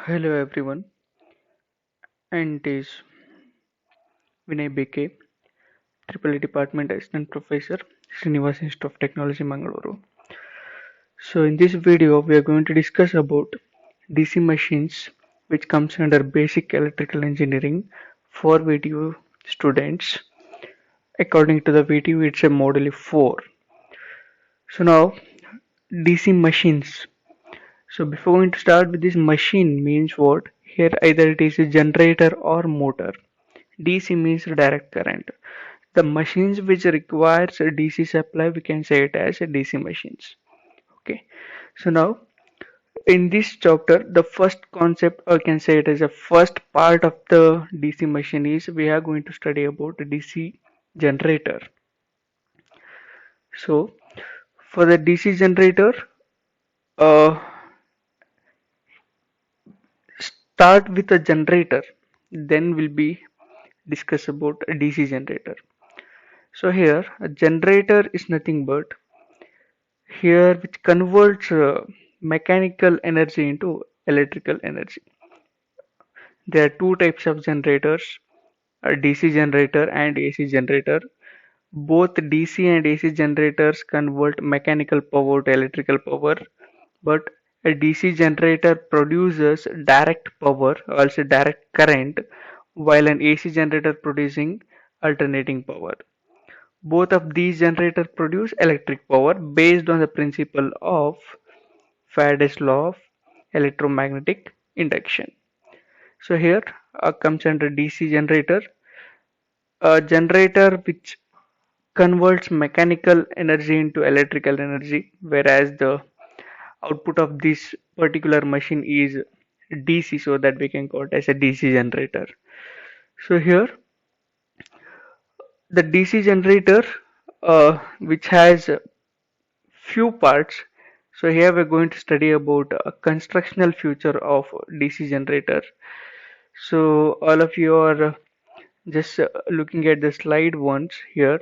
Hello everyone, and it is Vinay BK, Triple E Department Assistant Professor, Srinivas Institute of Technology, Mangaluru. So in this video, we are going to discuss about DC machines, which comes under Basic Electrical Engineering for VTU students. According to the VTU, it's a Model 4. So now, DC machines. So before going to start with this machine means what? Here either it is a generator or motor. DC means direct current. The machines which requires a DC supply, we can say it as a DC machines. Okay. So now in this chapter, the first concept, or can say it as a first part of the DC machine is we are going to study about the DC generator. So for the DC generator, uh, start with a generator, then will be discuss about a DC generator. So here a generator is nothing but here which converts mechanical energy into electrical energy. There are two types of generators, a DC generator and AC generator. Both DC and AC generators convert mechanical power to electrical power, but a DC generator produces direct power, also direct current, while an AC generator producing alternating power. Both of these generators produce electric power based on the principle of Faraday's law of electromagnetic induction. So here comes under DC generator, a generator which converts mechanical energy into electrical energy, whereas the output of this particular machine is DC, so that we can call it as a DC generator. So here the DC generator, which has few parts. So here we're going to study about a constructional feature of DC generator. So all of you are just looking at the slide once here.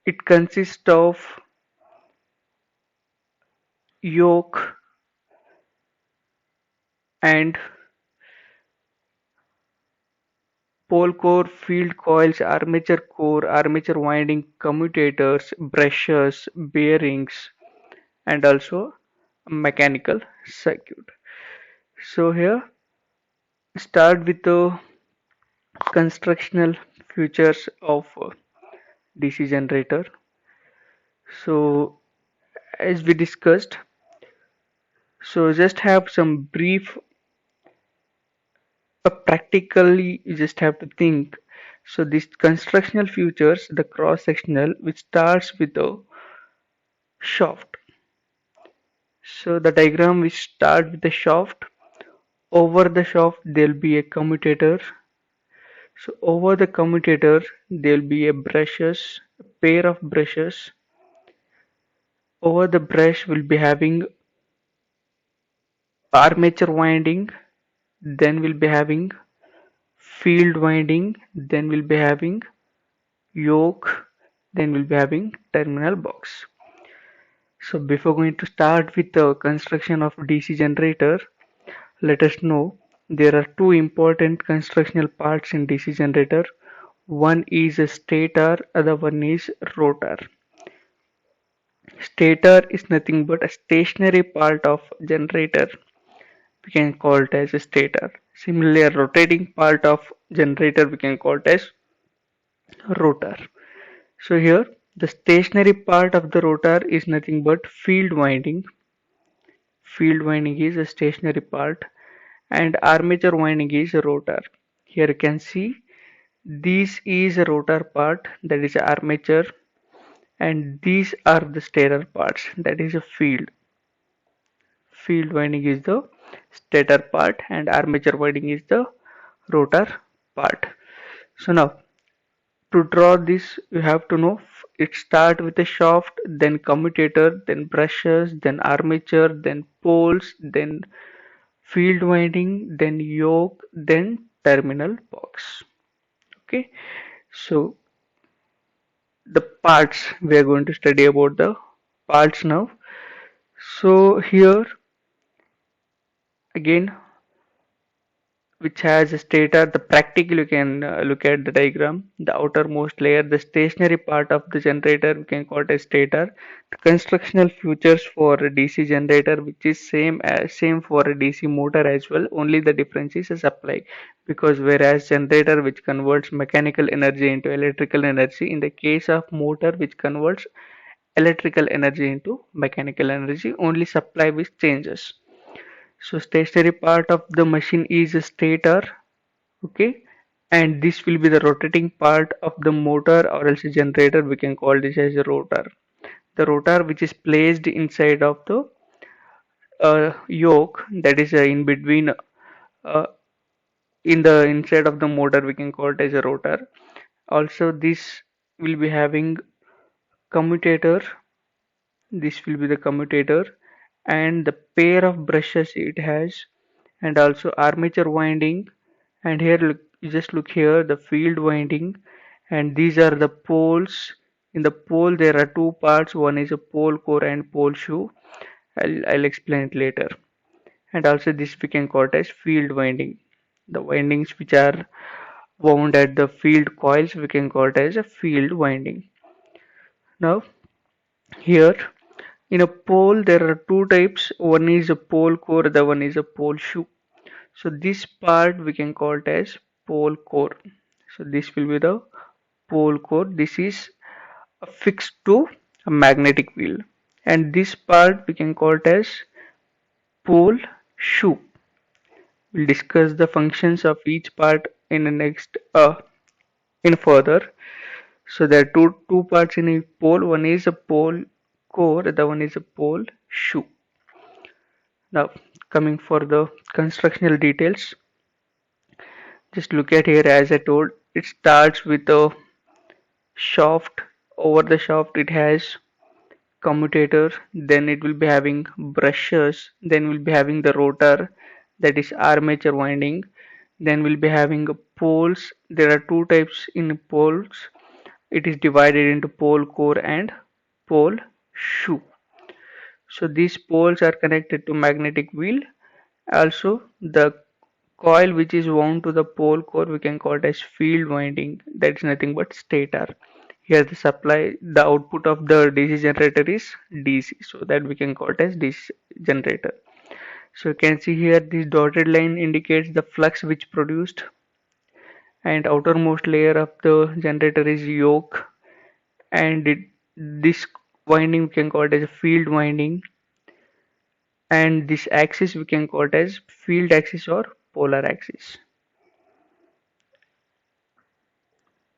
It consists of yoke and pole core, field coils, armature winding, commutators, brushes, bearings, and also a mechanical circuit. So here start with the constructional features of DC generator. So as we discussed, so just have some brief, practically you just have to think. So this constructional features, the cross sectional, which starts with a shaft. So the diagram which start with the shaft. Over the shaft there will be a commutator. So over the commutator there will be a pair of brushes. Over the brush will be having armature winding, then we'll be having field winding, then we'll be having yoke, then we'll be having terminal box. So before going to start with the construction of DC generator, let us know there are two important constructional parts in DC generator. One is a stator, other one is rotor. Stator is nothing but a stationary part of generator. We can call it as a stator. Similarly, a rotating part of generator we can call it as rotor. So here the stationary part of the rotor is nothing but field winding. Field winding is a stationary part and armature winding is a rotor. Here you can see this is a rotor part, that is armature, and these are the stator parts, that is a field. Field winding is the stator part and armature winding is the rotor part. So now to draw this you have to know it start with a shaft, then commutator, then brushes, then armature, then poles, then field winding, then yoke, then terminal box. Okay, so the parts we are going to study about the parts now. So here again which has a stator. The practical, you can look at the diagram. The outermost layer, the stationary part of the generator, we can call it as stator. The constructional features for a DC generator, which is same for a DC motor as well. Only the difference is a supply, because whereas generator which converts mechanical energy into electrical energy, in the case of motor which converts electrical energy into mechanical energy, only supply which changes. So stationary part of the machine is a stator, okay, and this will be the rotating part of the motor or else a generator. We can call this as a rotor. The rotor which is placed inside of the yoke, that is in between, in the inside of the motor, we can call it as a rotor. Also, this will be having commutator. This will be the commutator, and the pair of brushes it has, and also armature winding. And here look, you just look here, the field winding, and these are the poles. In the pole there are two parts, one is a pole core and pole shoe. I'll explain it later. And also this we can call it as field winding. The windings which are wound at the field coils, we can call it as a field winding. Now here in a pole there are two types, one is a pole core, the one is a pole shoe. So this part we can call it as pole core. So this will be the pole core. This is affixed to a magnetic wheel, and this part we can call it as pole shoe. We'll discuss the functions of each part in the next in further. So there are two parts in a pole. One is a pole core, the one is a pole shoe. Now coming for the constructional details, just look at here. As I told, it starts with a shaft. Over the shaft it has commutator, then it will be having brushes, then we'll be having the rotor, that is armature winding, then we'll be having poles. There are two types in poles. It is divided into pole core and pole shoe. So these poles are connected to magnetic wheel. Also the coil which is wound to the pole core, we can call it as field winding, that is nothing but stator. Here the supply, the output of the DC generator is DC, so that we can call it as DC generator. So you can see here this dotted line indicates the flux which produced, and outermost layer of the generator is yoke, and this winding we can call it as a field winding, and this axis we can call it as field axis or polar axis.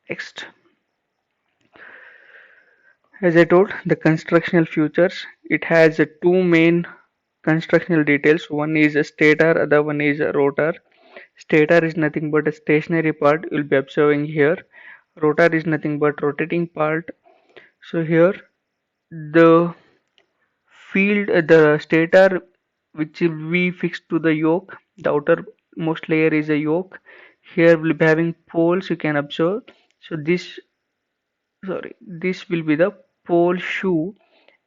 Next, as I told, the constructional features, it has two main constructional details. One is a stator, other one is a rotor. Stator is nothing but a stationary part, you'll be observing here. Rotor is nothing but rotating part. So here the field, the stator which will be fixed to the yoke, the outermost layer is a yoke. Here we'll be having poles, you can observe. So this will be the pole shoe,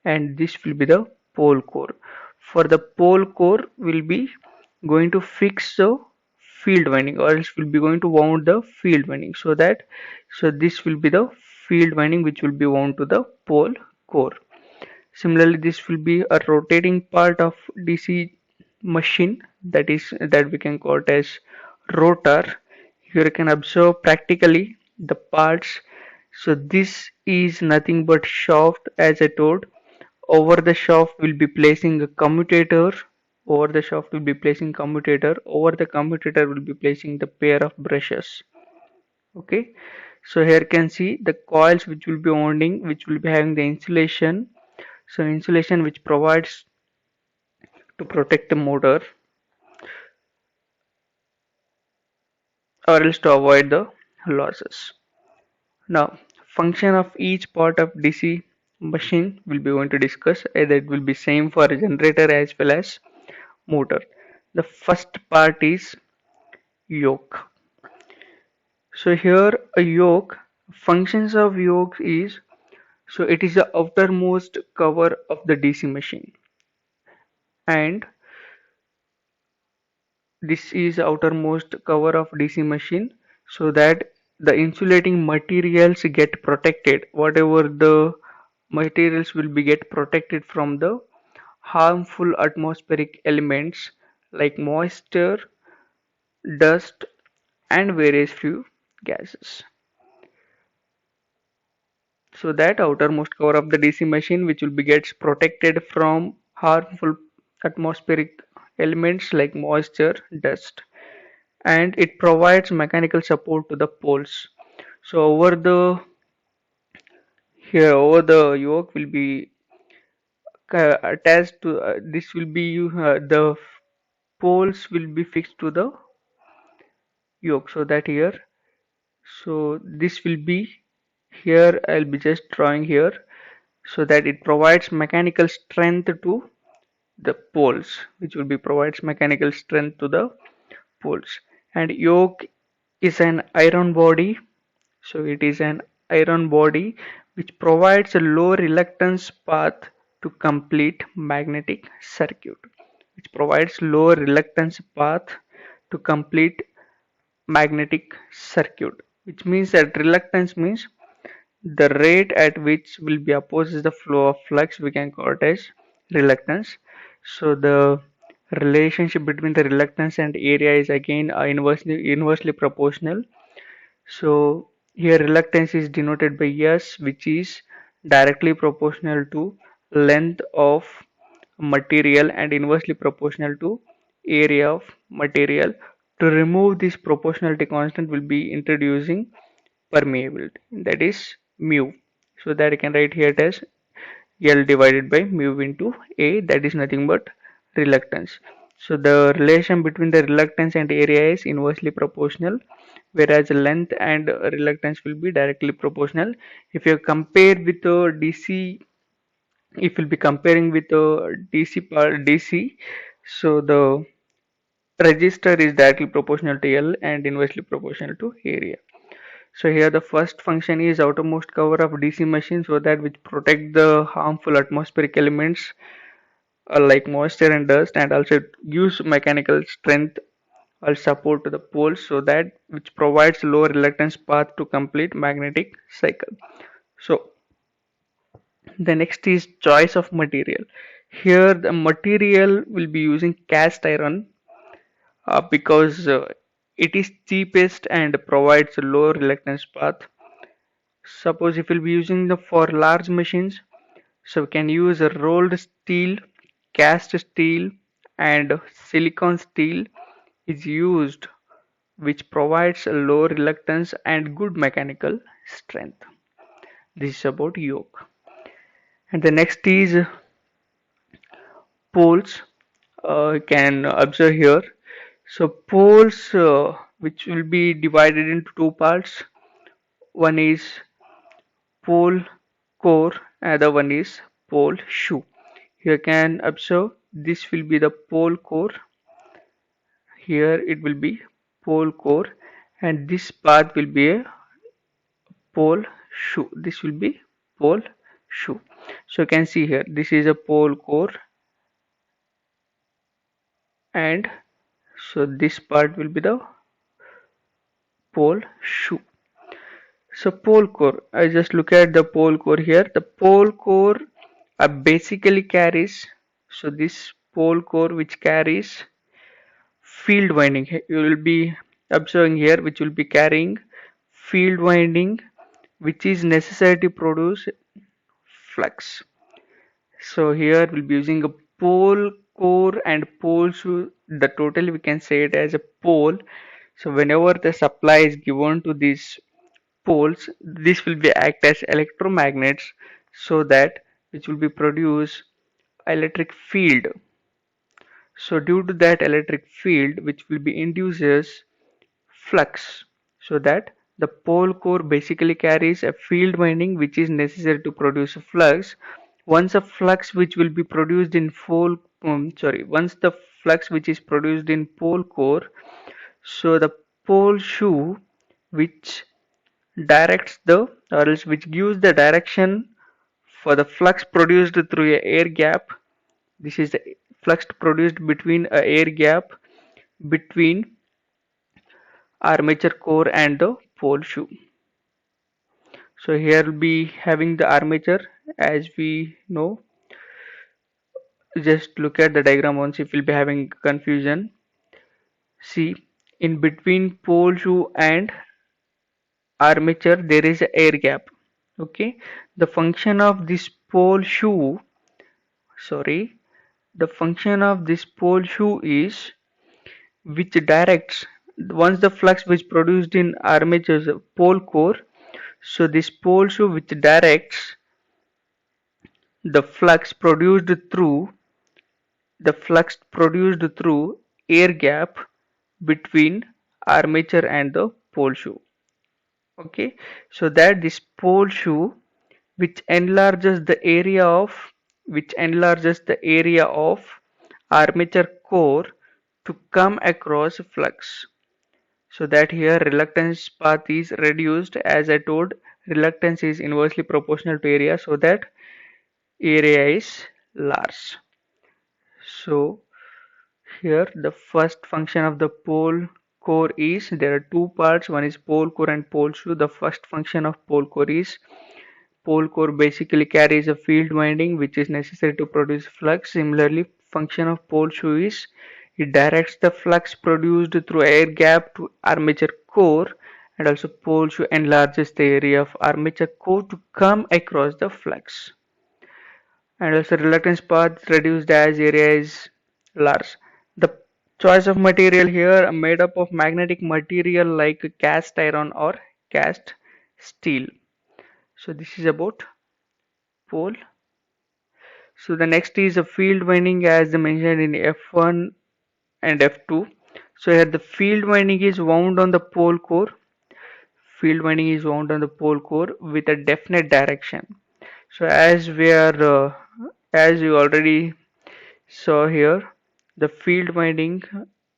and this will be the pole core. For the pole core will be going to fix the field winding, or else will be going to wound the field winding, so this will be the field winding which will be wound to the pole core. Similarly, this will be a rotating part of DC machine, that we can call it as rotor. Here you can observe practically the parts. So this is nothing but shaft, as I told. Over the shaft will be placing a commutator. Over the shaft will be placing commutator. Over the commutator will be placing the pair of brushes. Okay. So here you can see the coils which will be wounding, which will be having the insulation. So insulation which provides to protect the motor, or else to avoid the losses. Now, function of each part of DC machine will be going to discuss, either it will be same for generator as well as motor. The first part is yoke. So here a yoke, functions of yoke is, so it is the outermost cover of the DC machine, and this is outermost cover of DC machine, so that the insulating materials get protected. Whatever the materials will be get protected from the harmful atmospheric elements like moisture, dust, and various few gases. So that outermost cover of the DC machine which will be gets protected from harmful atmospheric elements like moisture, dust, and it provides mechanical support to the poles. So over the yoke will be attached to this will be the poles will be fixed to the yoke, so that here, so this will be here, I'll be just drawing here, so that it provides mechanical strength to the poles, which will be provides mechanical strength to the poles. And yoke is an iron body, so it is an iron body which provides a low reluctance path to complete magnetic circuit, which provides low reluctance path to complete magnetic circuit, which means that reluctance means the rate at which will be opposes the flow of flux, we can call it as reluctance. So the relationship between the reluctance and area is again inversely proportional. So here reluctance is denoted by S, which is directly proportional to length of material and inversely proportional to area of material. To remove this proportionality constant, will be introducing permeability, that is mu. So that I can write here it as L divided by mu into A, that is nothing but reluctance. So the relation between the reluctance and area is inversely proportional, whereas length and reluctance will be directly proportional. If you compare with DC, if you'll be comparing with DC, so the resistor is directly proportional to L and inversely proportional to area. So here the first function is outermost cover of DC machine, so that which protect the harmful atmospheric elements like moisture and dust, and also it gives mechanical strength or support to the poles, so that which provides low reluctance path to complete magnetic cycle. So the next is choice of material. Here the material will be using cast iron because it is cheapest and provides a low reluctance path. Suppose if we'll be using the for large machines, so we can use a rolled steel, cast steel, and silicon steel is used, which provides a low reluctance and good mechanical strength. This is about yoke. And the next is poles. You can observe here. So poles, which will be divided into two parts. One is pole core, other one is pole shoe. Here can observe this will be the pole core. Here it will be pole core, and this part will be a pole shoe. This will be pole shoe. So you can see here this is a pole core, and so this part will be the pole shoe. So pole core, I just look at the pole core here. The pole core basically carries, so this pole core which carries field winding, you will be observing here, which will be carrying field winding, which is necessary to produce flux. So here we'll be using a pole core and pole shoe. The total we can say it as a pole. So whenever the supply is given to these poles, this will be act as electromagnets, so that which will be produce electric field. So due to that electric field which will be induces flux, so that the pole core basically carries a field winding which is necessary to produce a flux. Once a flux which will be produced in once the flux which is produced in pole core, so the pole shoe which directs the, or else which gives the direction for the flux produced through a air gap. This is the flux produced between a air gap, between armature core and the pole shoe. So here we'll be having the armature as we know. Just look at the diagram once if you'll be having confusion. See, in between pole shoe and armature there is a air gap. Okay, the function of this pole shoe, sorry, the function of this pole shoe is which directs once the flux which produced in armature's pole core. So this pole shoe which directs the flux produced through air gap between armature and the pole shoe. Okay, so that this pole shoe which enlarges the area of armature core to come across flux, so that here reluctance path is reduced. As I told, reluctance is inversely proportional to area, so that area is large. So here the first function of the pole core is, there are two parts, one is pole core and pole shoe. The first function of pole core is, pole core basically carries a field winding which is necessary to produce flux. Similarly, function of pole shoe is, it directs the flux produced through air gap to armature core, and also pole shoe enlarges the area of armature core to come across the flux. And also reluctance path reduced as area is large. The choice of material here are made up of magnetic material like cast iron or cast steel. So this is about pole. So the next is a field winding as mentioned in F1 and F2. So here the field winding is wound on the pole core. Field winding is wound on the pole core with a definite direction. So as you already saw here, the field winding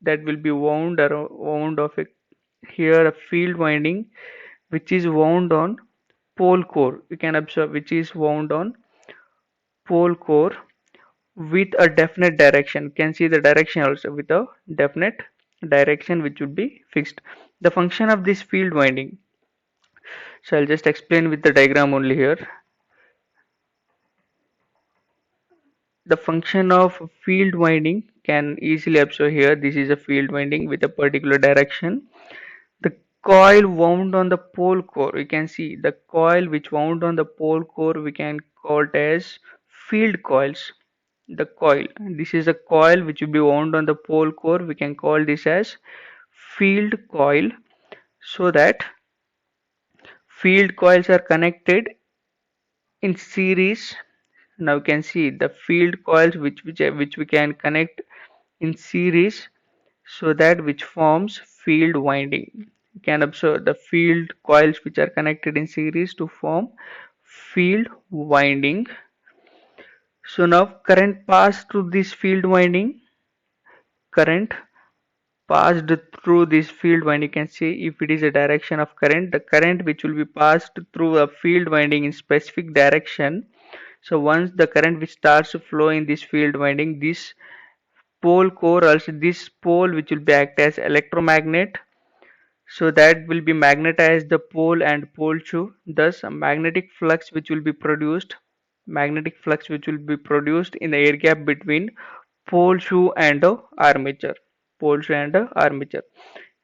that will be wound of a, here a field winding which is wound on pole core. You can observe which is wound on pole core with a definite direction. You can see the direction also with a definite direction which would be fixed. The function of this field winding. So I'll just explain with the diagram only here. The function of field winding can easily observe here. This is a field winding with a particular direction. The coil wound on the pole core, you can see the coil which wound on the pole core, we can call it as field coils. The coil, this is a coil which will be wound on the pole core, we can call this as field coil. So that field coils are connected in series. Now you can see the field coils which we can connect in series, so that which forms field winding. You can observe the field coils which are connected in series to form field winding. So now current passed through this field winding. Current passed through this field winding. You can see if it is a direction of current, the current which will be passed through a field winding in specific direction. So once the current which starts to flow in this field winding, this pole core, also this pole which will be act as electromagnet, so that will be magnetize the pole and pole shoe. Thus a magnetic flux which will be produced in the air gap between pole shoe and armature.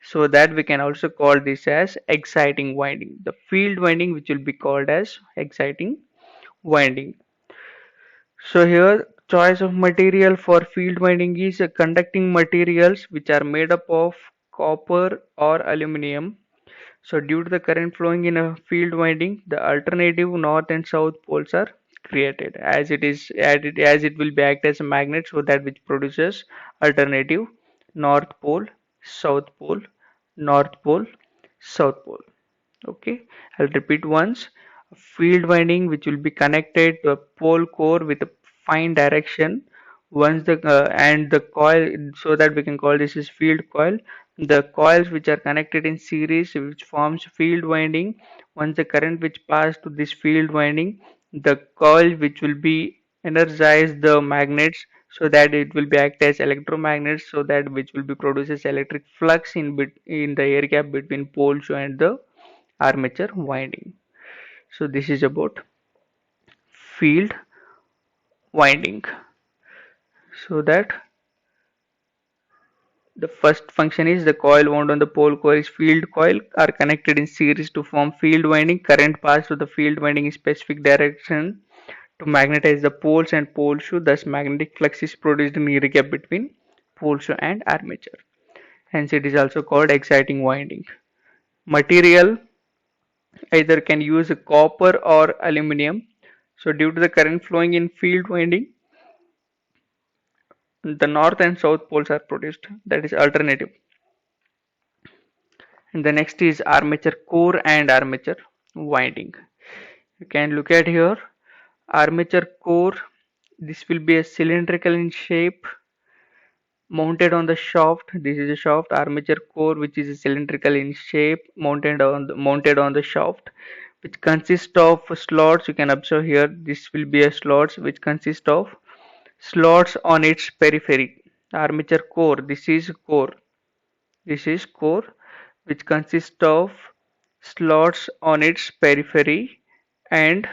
So that we can also call this as exciting winding, the field winding which will be called as exciting winding. So here choice of material for field winding is conducting materials which are made up of copper or aluminum. So due to the current flowing in a field winding, the alternative north and south poles are created, as it will be act as a magnet, so that which produces alternative north pole, south pole, north pole, south pole. Okay, I'll repeat once. A field winding which will be connected to a pole core with a fine direction. Once the and the coil, so that we can call this is field coil. The coils which are connected in series which forms field winding. Once the current which pass to this field winding, the coil which will be energize the magnets, so that it will be act as electromagnets, so that which will be produces electric flux in the air gap between pole shoe and the armature winding. So this is about field winding. So that the first function is the coil wound on the pole coil's field coil are connected in series to form field winding. Current passes to the field winding in specific direction to magnetize the poles and pole shoe. Thus, magnetic flux is produced in air gap between pole shoe and armature. Hence, it is also called exciting winding. Material either can use copper or aluminum. So, due to the current flowing in field winding, the north and south poles are produced. That is alternative. And the next is armature core and armature winding. You can look at here armature core. This will be a cylindrical in shape mounted on the shaft. This is a shaft. Armature core, which is cylindrical in shape, mounted on the shaft, which consists of slots. You can observe here. This will be a slots which consist of slots on its periphery. Armature core. This is core. This is core, which consists of slots on its periphery and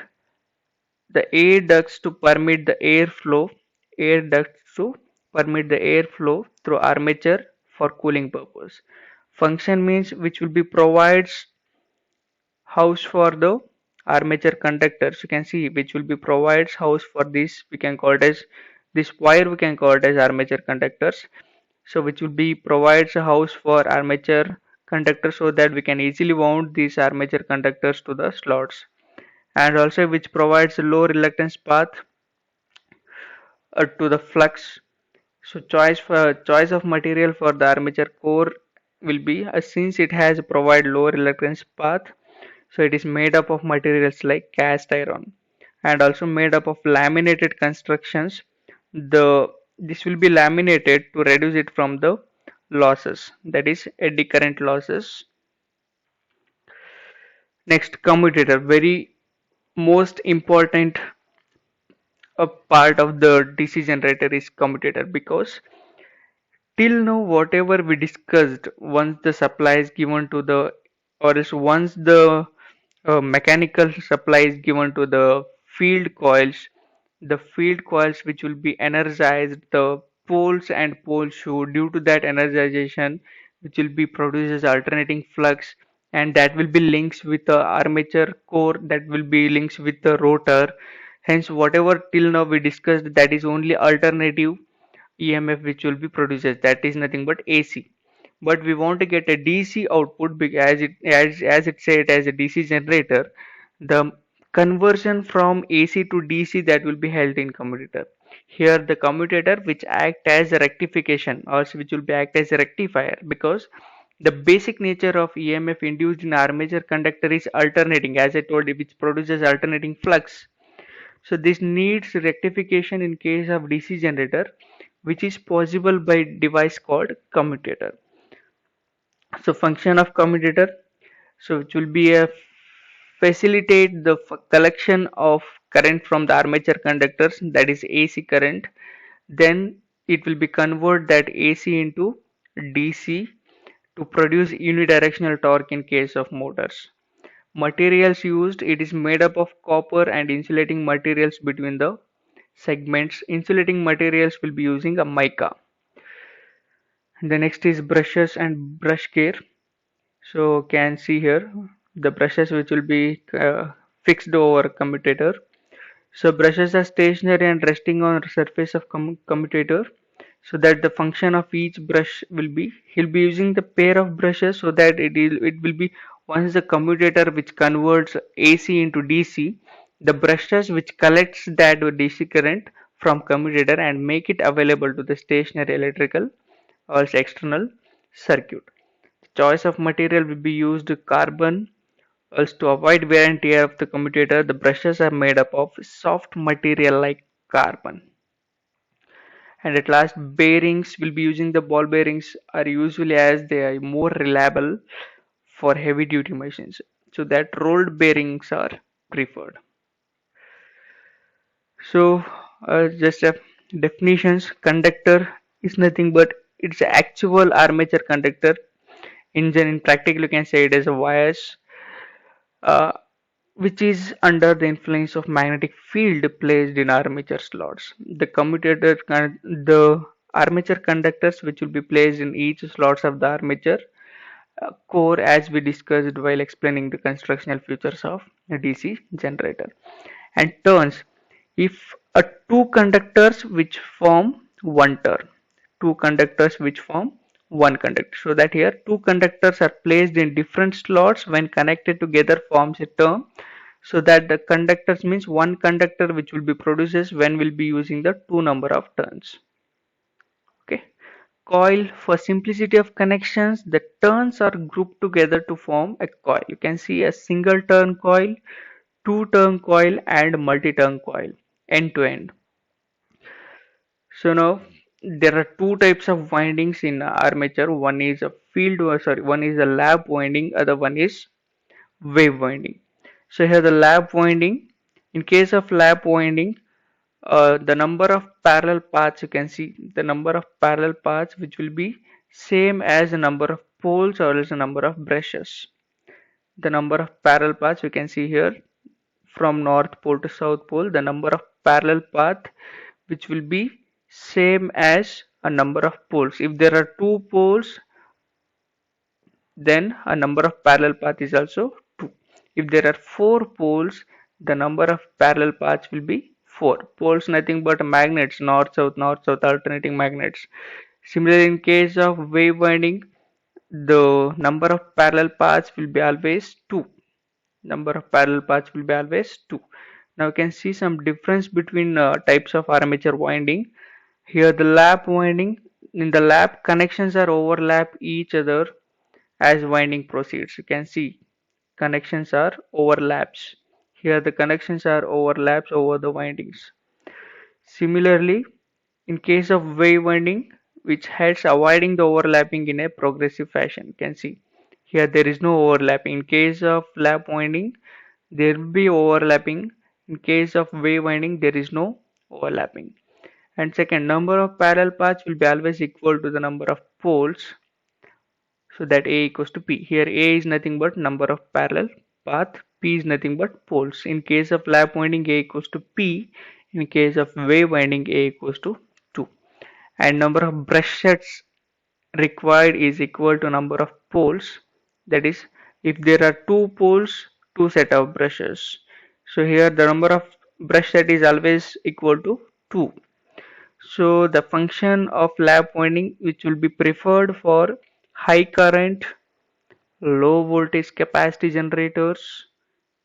the air ducts to permit the airflow through armature for cooling purpose. Function means which will be provides house for the armature conductors. You can see which will be provides house for this. We can call it as this wire. We can call it as armature conductors. So which will be provides a house for armature conductors so that we can easily wound these armature conductors to the slots, and also which provides a low reluctance path to the flux. So choice of material for the armature core will be since it has provide low reluctance path, so it is made up of materials like cast iron and also made up of laminated constructions. The this will be laminated to reduce it from the losses, that is eddy current losses. Next, commutator, very most important part of the DC generator is commutator, because till now whatever we discussed, once the supply is given to the, or else once the mechanical supply is given to the field coils, the field coils which will be energized, the poles and pole shoe, due to that energization which will be produces alternating flux, and that will be links with the armature core, that will be links with the rotor. Hence whatever till now we discussed, that is only alternative EMF which will be produces, that is nothing but AC. But we want to get a DC output as it said as a DC generator. The conversion from AC to DC, that will be held in commutator. Here the commutator which act as a rectification, or which will be act as a rectifier, because the basic nature of EMF induced in armature conductor is alternating, as I told you, which produces alternating flux. So this needs rectification in case of DC generator, which is possible by device called commutator. So function of commutator, so it will be a facilitate the collection of current from the armature conductors, that is AC current. Then it will be convert that AC into DC to produce unidirectional torque in case of motors. Materials used, it is made up of copper and insulating materials between the segments. Insulating materials will be using a mica. The next is brushes and brush care. So can see here the brushes which will be fixed over commutator. So brushes are stationary and resting on the surface of commutator, so that the function of each brush will be, he'll be using the pair of brushes, so that it will be once the commutator which converts AC into DC, the brushes which collects that DC current from commutator and make it available to the stationary electrical or external circuit. The choice of material will be used carbon. Also, to avoid wear and tear of the commutator, the brushes are made up of soft material like carbon. And at last, bearings will be using the ball bearings are usually as they are more reliable for heavy duty machines. So that rolled bearings are preferred. So just a Definitions: conductor is nothing but it's actual armature conductor. In practical, you can say it as a wires, uh, which is under the influence of magnetic field placed in armature slots. The armature conductors which will be placed in each slots of the armature core, as we discussed while explaining the constructional features of a DC generator. And turns: if a two conductors which form one turn, two conductors which form one conductor. So that here two conductors are placed in different slots, when connected together forms a term. So that the conductors means one conductor which will be produces when we'll be using the two number of turns. Okay. Coil: for simplicity of connections, the turns are grouped together to form a coil. You can see a single turn coil, two turn coil, and multi turn coil end to end. So now there are two types of windings in armature. One is a one is a lap winding, other one is wave winding. So here the lap winding. In case of lap winding, the number of parallel paths, you can see the number of parallel paths which will be same as the number of poles or else the number of brushes. The number of parallel paths we can see here, from north pole to south pole, the number of parallel path which will be same as a number of poles. If there are two poles, then a number of parallel path is also 2. If there are 4 poles, the number of parallel paths will be 4. Poles nothing but magnets, north south alternating magnets. Similarly, in case of wave winding, the number of parallel paths will be always 2. Number of parallel paths will be always 2. Now you can see some difference between types of armature winding. Here the lap winding, in the lap connections are overlap each other as winding proceeds. You can see connections are overlaps. Here the connections are overlaps over the windings. Similarly, in case of wave winding, which helps avoiding the overlapping in a progressive fashion. You can see here there is no overlapping. In case of lap winding, there will be overlapping. In case of wave winding, there is no overlapping. And second, number of parallel paths will be always equal to the number of poles, so that A equals to P. Here A is nothing but number of parallel path, P is nothing but poles. In case of lap winding, A equals to P. In case of wave winding, A equals to 2. And number of brush sets required is equal to number of poles. That is, if there are two poles, two set of brushes. So here the number of brush set is always equal to 2. So the function of lap winding which will be preferred for high current, low voltage capacity generators.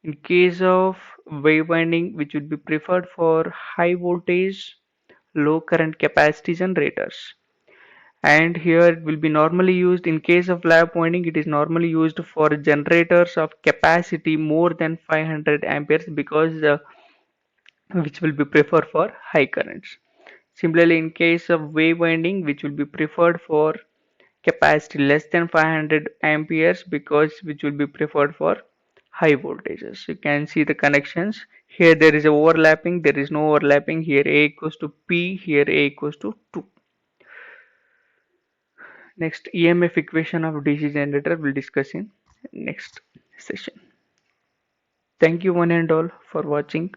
In case of wave winding, which would be preferred for high voltage, low current capacity generators. And here it will be normally used in case of lap winding, it is normally used for generators of capacity more than 500 amperes, because which will be preferred for high currents. Similarly, in case of wave winding, which will be preferred for capacity less than 500 amperes, because which will be preferred for high voltages. You can see the connections. Here there is a overlapping, there is no overlapping. Here A equals to P, here A equals to 2. Next, EMF equation of DC generator we'll discuss in next session. Thank you one and all for watching.